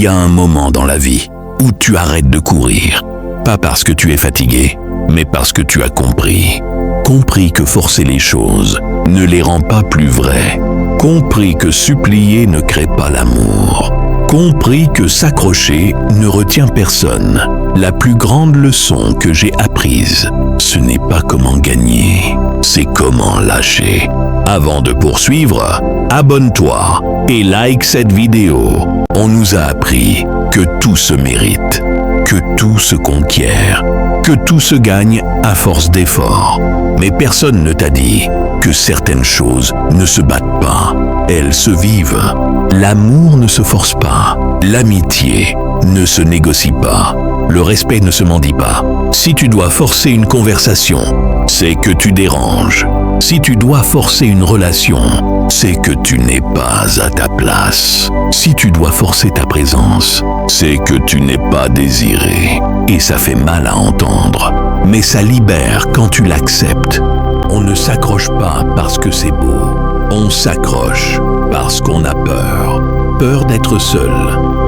Il y a un moment dans la vie où tu arrêtes de courir. Pas parce que tu es fatigué, mais parce que tu as compris. Compris que forcer les choses ne les rend pas plus vraies. Compris que supplier ne crée pas l'amour. Compris que s'accrocher ne retient personne. La plus grande leçon que j'ai apprise, ce n'est pas comment gagner, c'est comment lâcher. Avant de poursuivre, abonne-toi et like cette vidéo. On nous a appris que tout se mérite, que tout se conquiert, que tout se gagne à force d'efforts. Mais personne ne t'a dit que certaines choses ne se battent pas, elles se vivent. L'amour ne se force pas, l'amitié ne se négocie pas, le respect ne se mendie pas. Si tu dois forcer une conversation, c'est que tu déranges. Si tu dois forcer une relation, c'est que tu n'es pas à ta place. Si tu dois forcer ta présence, c'est que tu n'es pas désiré. Et ça fait mal à entendre, mais ça libère quand tu l'acceptes. On ne s'accroche pas parce que c'est beau, on s'accroche parce qu'on a peur. Peur d'être seul,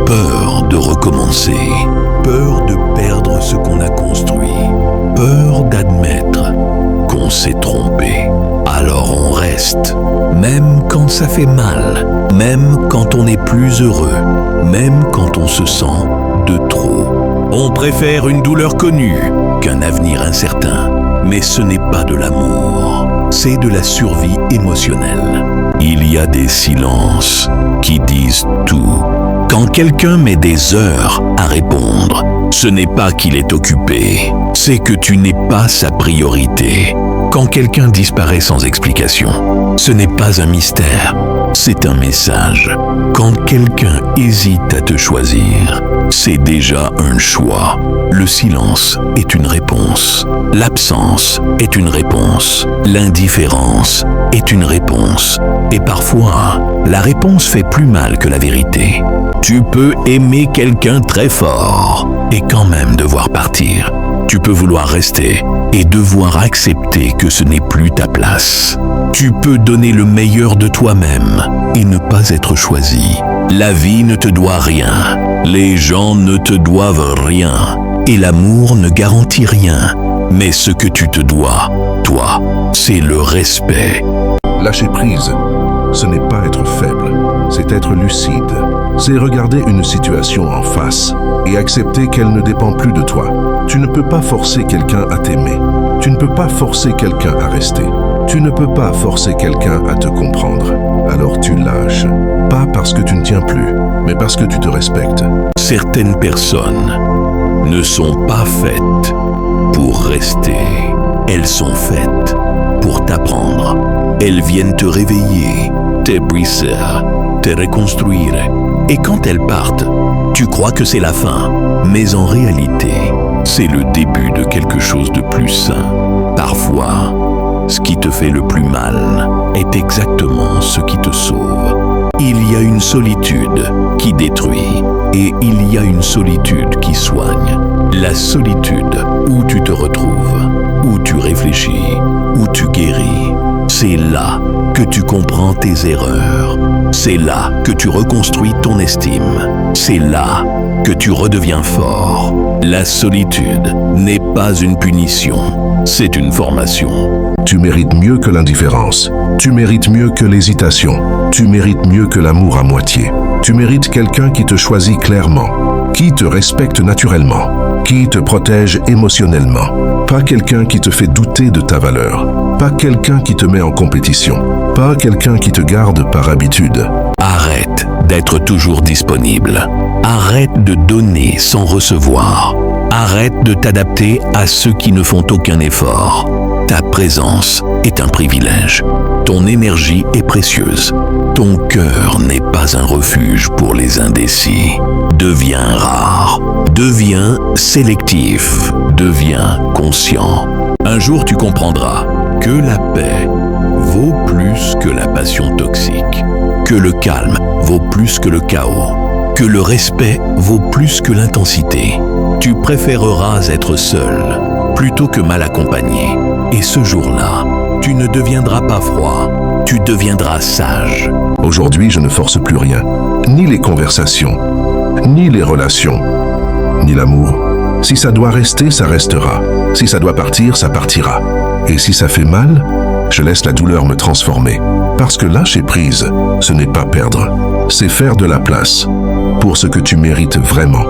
peur de recommencer, peur de perdre ce qu'on a construit, peur d'admettre qu'on s'est trompé. Alors on reste, même quand ça fait mal, même quand on n'est plus heureux, même quand on se sent de trop. On préfère une douleur connue qu'un avenir incertain, mais ce n'est pas de l'amour, c'est de la survie émotionnelle. Il y a des silences qui disent tout. Quand quelqu'un met des heures à répondre, ce n'est pas qu'il est occupé, c'est que tu n'es pas sa priorité. Quand quelqu'un disparaît sans explication, ce n'est pas un mystère, c'est un message. Quand quelqu'un hésite à te choisir, c'est déjà un choix. Le silence est une réponse. L'absence est une réponse. L'indifférence est une réponse. Et parfois, la réponse fait plus mal que la vérité. Tu peux aimer quelqu'un très fort et quand même devoir partir. Tu peux vouloir rester et devoir accepter que ce n'est plus ta place. Tu peux donner le meilleur de toi-même et ne pas être choisi. La vie ne te doit rien. Les gens ne te doivent rien. Et l'amour ne garantit rien. Mais ce que tu te dois, toi, c'est le respect. Lâcher prise, ce n'est pas être faible, c'est être lucide. C'est regarder une situation en face et accepter qu'elle ne dépend plus de toi. Tu ne peux pas forcer quelqu'un à t'aimer. Tu ne peux pas forcer quelqu'un à rester. Tu ne peux pas forcer quelqu'un à te comprendre. Alors tu lâches. Pas parce que tu ne tiens plus, mais parce que tu te respectes. Certaines personnes ne sont pas faites pour rester. Elles sont faites pour t'apprendre. Elles viennent te réveiller, te briser, te reconstruire. Et quand elles partent, tu crois que c'est la fin. Mais en réalité, c'est le début de quelque chose de plus sain. Parfois, ce qui te fait le plus mal est exactement ce qui te sauve. Il y a une solitude qui détruit et il y a une solitude qui soigne. La solitude où tu te retrouves, où tu réfléchis, où tu guéris, c'est là que tu comprends tes erreurs. C'est là que tu reconstruis ton estime. C'est là que tu redeviens fort. La solitude n'est pas une punition, c'est une formation. Tu mérites mieux que l'indifférence. Tu mérites mieux que l'hésitation. Tu mérites mieux que l'amour à moitié. Tu mérites quelqu'un qui te choisit clairement, qui te respecte naturellement, qui te protège émotionnellement. Pas quelqu'un qui te fait douter de ta valeur. Pas quelqu'un qui te met en compétition. Pas quelqu'un qui te garde par habitude. Arrête d'être toujours disponible. Arrête de donner sans recevoir. Arrête de t'adapter à ceux qui ne font aucun effort. Ta présence est un privilège. Ton énergie est précieuse. Ton cœur n'est pas un refuge pour les indécis. Deviens rare. Deviens sélectif. Deviens conscient. Un jour, tu comprendras que la paix vaut plus que la passion toxique, que le calme vaut plus que le chaos, que le respect vaut plus que l'intensité. Tu préféreras être seul plutôt que mal accompagné. Et ce jour-là, tu ne deviendras pas froid, tu deviendras sage. Aujourd'hui, je ne force plus rien, ni les conversations, ni les relations, ni l'amour. Si ça doit rester, ça restera. Si ça doit partir, ça partira. Et si ça fait mal, je laisse la douleur me transformer. Parce que lâcher prise, ce n'est pas perdre, c'est faire de la place pour ce que tu mérites vraiment.